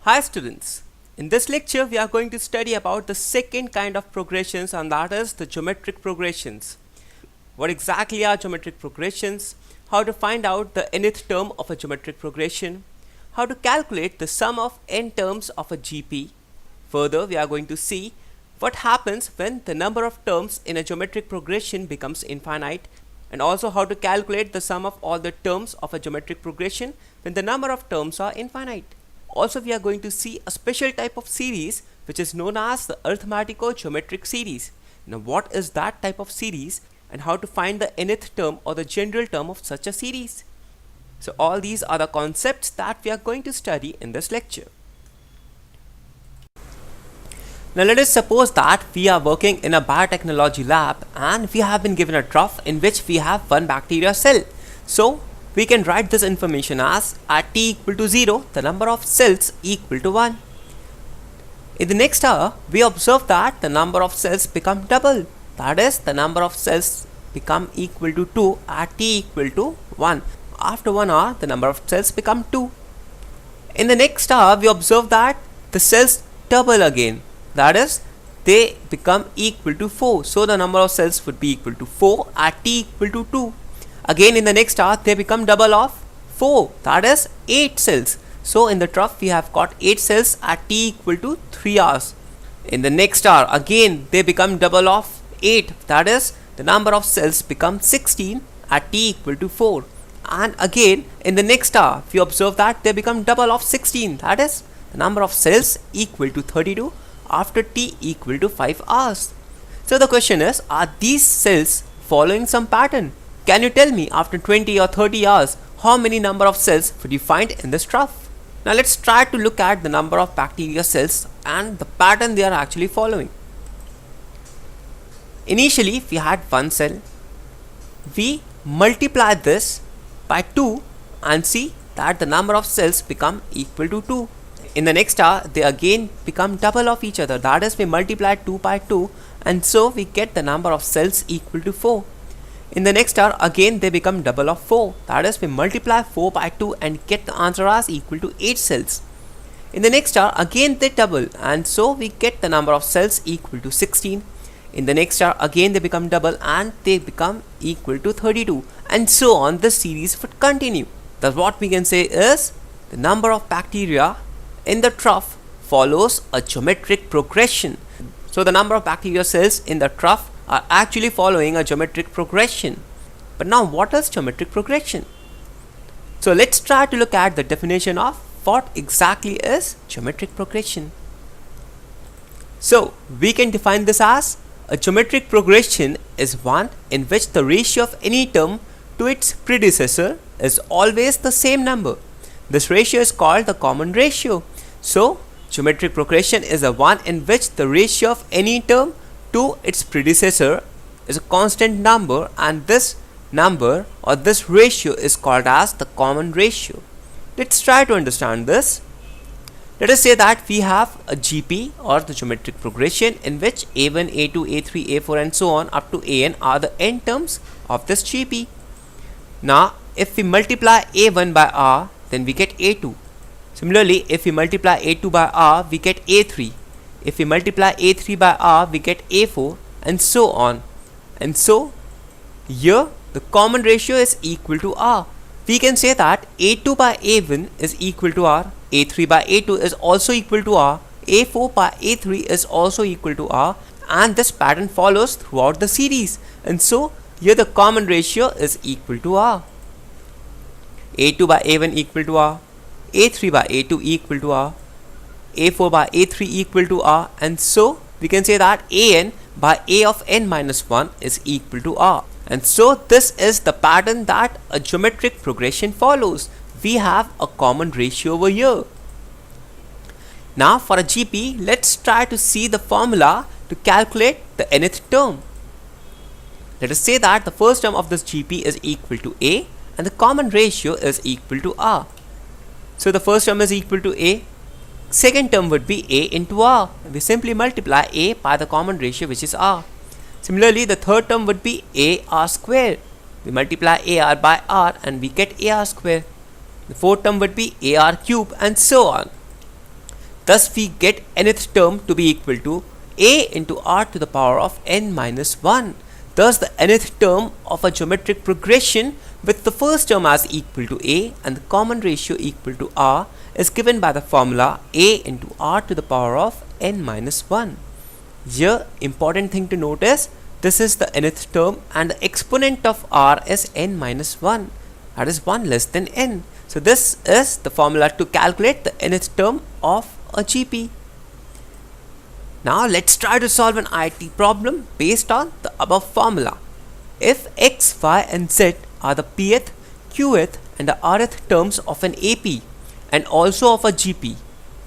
Hi students, in this lecture we are going to study about the second kind of progressions, and that is the geometric progressions. What exactly are geometric progressions, how to find out the nth term of a geometric progression, how to calculate the sum of n terms of a GP. Further, we are going to see what happens when the number of terms in a geometric progression becomes infinite, and also how to calculate the sum of all the terms of a geometric progression when the number of terms are infinite. Also, we are going to see a special type of series which is known as the arithmetico-geometric series. Now, what is that type of series and how to find the nth term or the general term of such a series? So, all these are the concepts that we are going to study in this lecture. Now, let us suppose that we are working in a biotechnology lab and we have been given a trough in which we have one bacteria cell. So, we can write this information as at t equal to 0, the number of cells equal to 1. In the next hour, we observe that the number of cells become double. That is, the number of cells become equal to 2 at t equal to 1. After 1 hour, the number of cells become 2. In the next hour, we observe that the cells double again. That is, they become equal to 4. So, the number of cells would be equal to 4 at t equal to 2. Again, in the next hour, they become double of 4, that is 8 cells. So, in the trough, we have got 8 cells at t equal to 3 hours. In the next hour, again, they become double of 8, that is, the number of cells become 16 at t equal to 4. And again, in the next hour, we observe that they become double of 16, that is, the number of cells equal to 32 after t equal to 5 hours. So, the question is, are these cells following some pattern? Can you tell me after 20 or 30 hours how many number of cells would you find in this trough? Now let's try to look at the number of bacteria cells and the pattern they are actually following. Initially, we had one cell. We multiply this by 2 and see that the number of cells become equal to 2. In the next hour, they again become double of each other. That is, we multiply 2 by 2 and so we get the number of cells equal to 4. In the next hour, again they become double of 4. That is, we multiply 4 by 2 and get the answer as equal to 8 cells. In the next hour, again they double and so we get the number of cells equal to 16. In the next hour, again they become double and they become equal to 32. And so on, the series would continue. Thus, what we can say is the number of bacteria in the trough follows a geometric progression. So, the number of bacteria cells in the trough are actually following a geometric progression. But now, what is geometric progression? So, let's try to look at the definition of what exactly is geometric progression. So, we can define this as a geometric progression is one in which the ratio of any term to its predecessor is always the same number. This ratio is called the common ratio. So, geometric progression is the one in which the ratio of any term to its predecessor is a constant number, and this number or this ratio is called as the common ratio. Let's try to understand this. Let us say that we have a GP or the geometric progression in which a1, a2, a3, a4 and so on up to an are the n terms of this GP. Now, if we multiply a1 by r, then we get a2. Similarly, if we multiply a2 by r, we get a3. If we multiply a3 by r, we get a4 and so on. And so, here the common ratio is equal to r. We can say that a2 by a1 is equal to r, a3 by a2 is also equal to r, a4 by a3 is also equal to r, and this pattern follows throughout the series. And so, here the common ratio is equal to r. a2 by a1 equal to r, a3 by a2 equal to r, a4 by a3 equal to r, and so we can say that an by a of n minus 1 is equal to r. And so this is the pattern that a geometric progression follows. We have a common ratio over here. Now for a GP, let's try to see the formula to calculate the nth term. Let us say that the first term of this GP is equal to a and the common ratio is equal to r. So the first term is equal to a. Second term would be a into r. We simply multiply a by the common ratio, which is r. Similarly, the third term would be a r square. We multiply ar by r and we get ar square. The fourth term would be ar cube and so on. Thus we get nth term to be equal to a into r to the power of n minus 1. Thus the nth term of a geometric progression with the first term as equal to a and the common ratio equal to r is given by the formula a into r to the power of n minus 1. Here important thing to note is this is the nth term and the exponent of r is n minus 1, that is 1 less than n. So this is the formula to calculate the nth term of a GP. Now let's try to solve an IIT problem based on the above formula. If x, y and z are the pth, qth and the rth terms of an AP and also of a GP,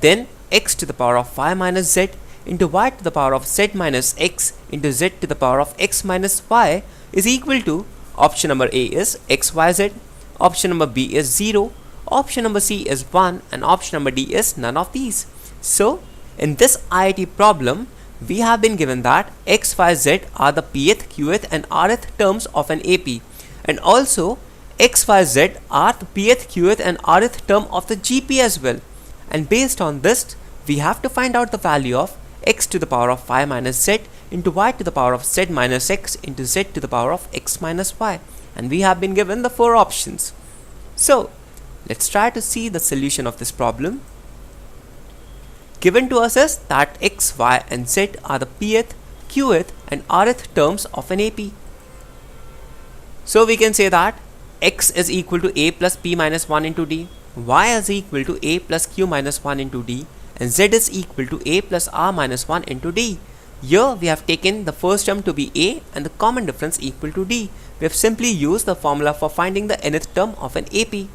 then x to the power of y minus z into y to the power of z minus x into z to the power of x minus y is equal to option number A is xyz, option number B is 0, option number C is 1 and option number D is none of these. So in this IIT problem, we have been given that x, y, z are the pth, qth and rth terms of an AP and also x, y, z are the pth, qth and rth term of the GP as well. And based on this, we have to find out the value of x to the power of y minus z into y to the power of z minus x into z to the power of x minus y. And we have been given the 4 options. So let's try to see the solution of this problem. Given to us is that x, y and z are the pth, qth and rth terms of an AP. So we can say that x is equal to a plus p minus 1 into d, y is equal to a plus q minus 1 into d and z is equal to a plus r minus 1 into d. Here we have taken the first term to be a and the common difference equal to d. We have simply used the formula for finding the nth term of an AP.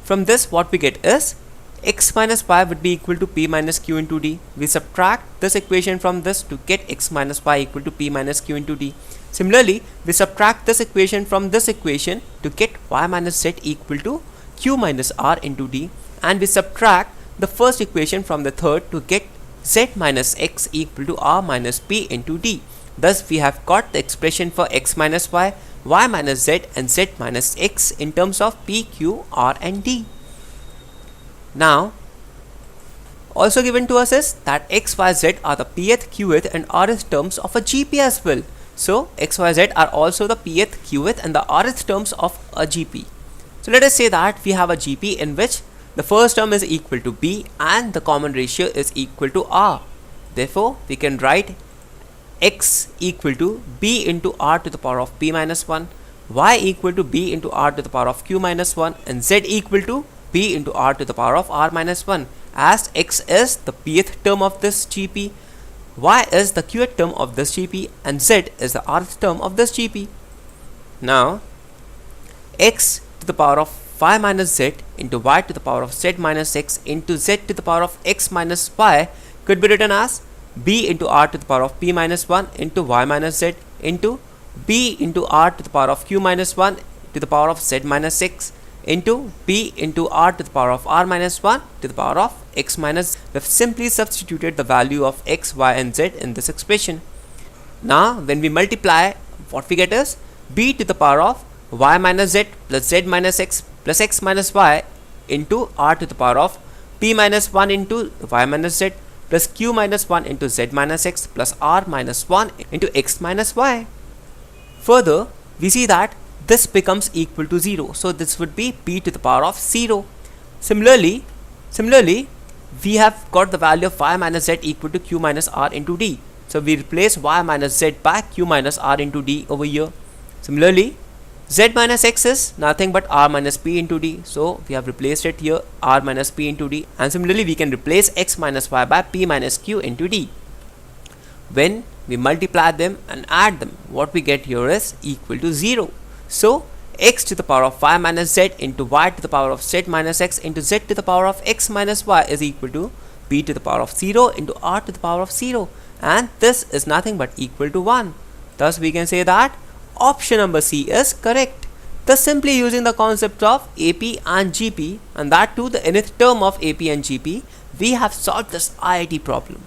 From this what we get is x minus y would be equal to p minus q into d. We subtract this equation from this to get x minus y equal to p minus q into d. Similarly, we subtract this equation from this equation to get y minus z equal to q minus r into d, and we subtract the first equation from the third to get z minus x equal to r minus p into d. Thus we have got the expression for x minus y, y minus z and z minus x in terms of p, q, r and d. Now also given to us is that x, y, z are the pth, qth and rth terms of a GP as well. So x, y, z are also the pth, qth and the rth terms of a GP. So let us say that we have a GP in which the first term is equal to b and the common ratio is equal to r. Therefore we can write x equal to b into r to the power of p minus 1, y equal to b into r to the power of q minus 1 and z equal to b into r to the power of r minus 1, as x is the pth term of this GP, y is the qth term of this GP and z is the rth term of this GP. Now x to the power of y minus z into y to the power of z minus x into z to the power of x minus y could be written as b into r to the power of p minus 1 into y minus z into b into r to the power of q minus 1 to the power of z minus x into b into r to the power of r minus 1 to the power of x minus. We have simply substituted the value of x, y and z in this expression. Now when we multiply, what we get is b to the power of y minus z plus z minus x plus x minus y into r to the power of p minus 1 into y minus z plus q minus 1 into z minus x plus r minus 1 into x minus y. Further, we see that this becomes equal to 0. So this would be p to the power of 0. Similarly, we have got the value of y minus z equal to q minus r into d. So we replace y minus z by q minus r into d over here. Similarly, z minus x is nothing but r minus p into d. So we have replaced it here, r minus p into d. And similarly, we can replace x minus y by p minus q into d. When we multiply them and add them, what we get here is equal to 0. So x to the power of y minus z into y to the power of z minus x into z to the power of x minus y is equal to p to the power of 0 into r to the power of 0, and this is nothing but equal to 1. Thus we can say that option number C is correct. Thus simply using the concept of AP and GP, and that too the nth term of AP and GP, we have solved this IIT problem.